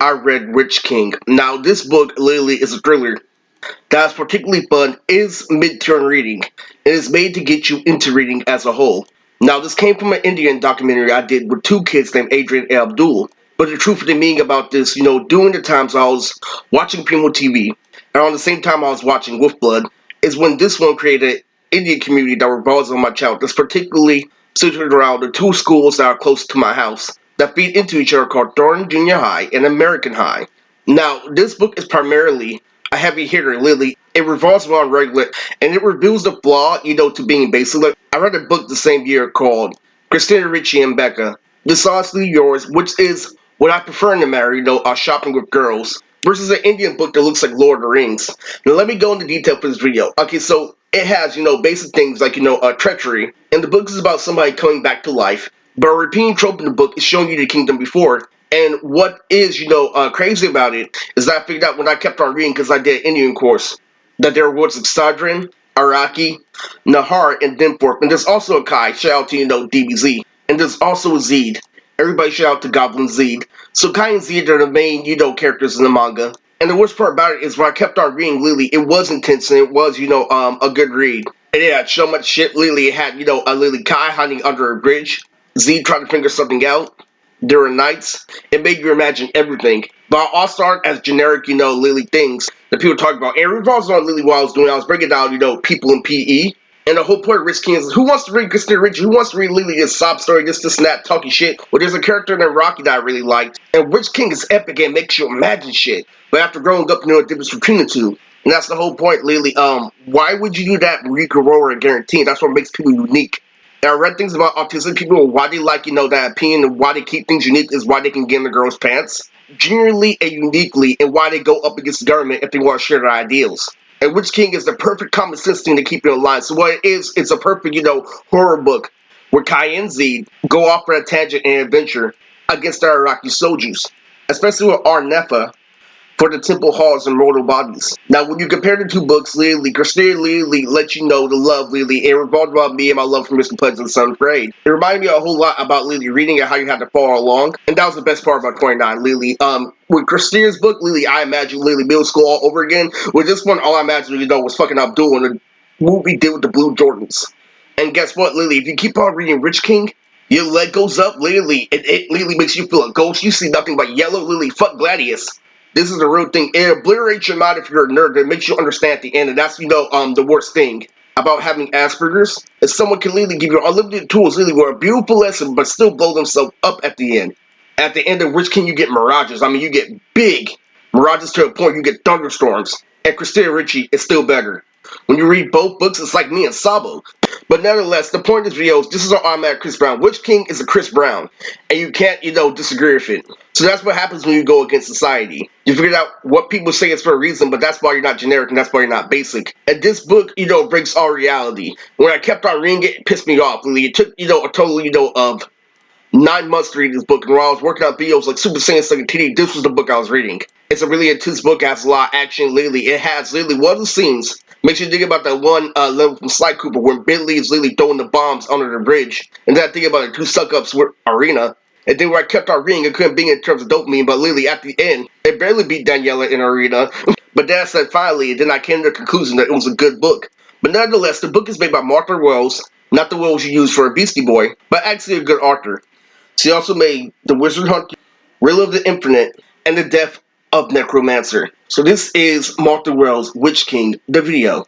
I read Witch King. Now, this book literally is a thriller that's particularly fun, is mid-turn reading, and is made to get you into reading as a whole. Now, this came from an Indian documentary I did with two kids named Adrian and Abdul. But the truth of the meaning about this, during the times I was watching Primo TV, and on the same time I was watching Wolf Blood, is when this one created an Indian community that revolves on my channel that's particularly centered around the two schools that are close to my house that feed into each other called Thornton Junior High and American High. Now, this book is primarily a heavy hitter, Lily. It revolves around regular, and it reveals the flaw, to being basic. Like, I read a book the same year called Christina Ricci and Becca, Decisively Yours, which is what I prefer in the matter, shopping with girls, versus an Indian book that looks like Lord of the Rings. Now, let me go into detail for this video. Okay, so it has, basic things like, treachery, and the book is about somebody coming back to life, but a repeating trope in the book is showing you the kingdom before. And what is, crazy about it is that I figured out when I kept on reading, because I did an Indian course, that there were words like Sadran, Iraqi, Nahar, and Dinforth. And there's also a Kai, shout out to, DBZ. And there's also a Zed. Everybody shout out to Goblin Zed. So Kai and Zed are the main, characters in the manga. And the worst part about it is when I kept on reading Lily, it was intense and it was, a good read. And it had so much shit. Lily had, a Lily Kai hiding under a bridge. Zed trying to figure something out. There were nights. It made you imagine everything. But I'll start as generic, Lily things that people talk about. And it revolves on Lily what I was breaking down, people in PE. And the whole point of Rich King is, who wants to read Christina Ricci? Who wants to read Lily, a sob story, this, and that, talking shit? Well, there's a character in Rocky that I really liked. And Rich King is epic and makes you imagine shit. But after growing up, you know the difference between the two. And that's the whole point, Lily. Why would you do that when you could roll a guarantee? That's what makes people unique. And I read things about autistic people, why they like, that opinion, and why they keep things unique is why they can get in the girls' pants. Generally and uniquely, and why they go up against the government if they want to share their ideals. And Witch King is the perfect common sense thing to keep you in line. So what it is, it's a perfect, horror book where Kai and Zed go off on a tangent and adventure against the Iraqi soldiers. Especially with Arnefa for the temple halls and mortal bodies. Now, when you compare the two books, Lily, Christina Lily lets you know the love, Lily. It revolved around me and my love for Mr. Pleasant, 7th grade. It reminded me a whole lot about Lily reading and how you had to follow along. And that was the best part about 29, Lily. With Christina's book, Lily, I imagine Lily middle school all over again. With this one, all I imagined, was fucking Abdul and the movie did with the Blue Jordans. And guess what, Lily? If you keep on reading Rich King, your leg goes up, Lily. It Lily makes you feel a ghost. You see nothing but yellow, Lily. Fuck Gladius. This is a real thing. It obliterates your mind if you're a nerd. It makes you understand at the end. And that's, the worst thing about having Asperger's. Is someone can literally give you unlimited tools, literally, with a beautiful lesson, but still blow themselves up at the end. At the end of which can you get mirages? I mean, you get big mirages to a point you get thunderstorms. And Christina Ricci is still better. When you read both books, it's like me and Sabo. But nevertheless, the point of this video is this is an automatic Chris Brown. Witch King is a Chris Brown. And you can't, disagree with it. So that's what happens when you go against society. You figure out what people say is for a reason, but that's why you're not generic and that's why you're not basic. And this book, breaks all reality. When I kept on reading it, it pissed me off. It took, a total, of 9 months to read this book. And while I was working on videos like Super Saiyan Second TD, this was the book I was reading. It's a really intense book. It has a lot of action lately. It has literally one of the scenes. Makes you think about that one level from Sly Cooper when Billy is literally throwing the bombs under the bridge. And then I think about the 2 suck-ups with Arena. And then where I kept on reading, it couldn't be in terms of dopamine, but literally at the end, it barely beat Daniela in Arena. But then I said finally, and then I came to the conclusion that it was a good book. But nonetheless, the book is made by Martha Wells, not the Wells you use for a Beastie Boy, but actually a good author. She also made The Wizard Hunter, Riddle of the Infinite, and The Death of Necromancer. So this is Martha Wells' Witch King, the video.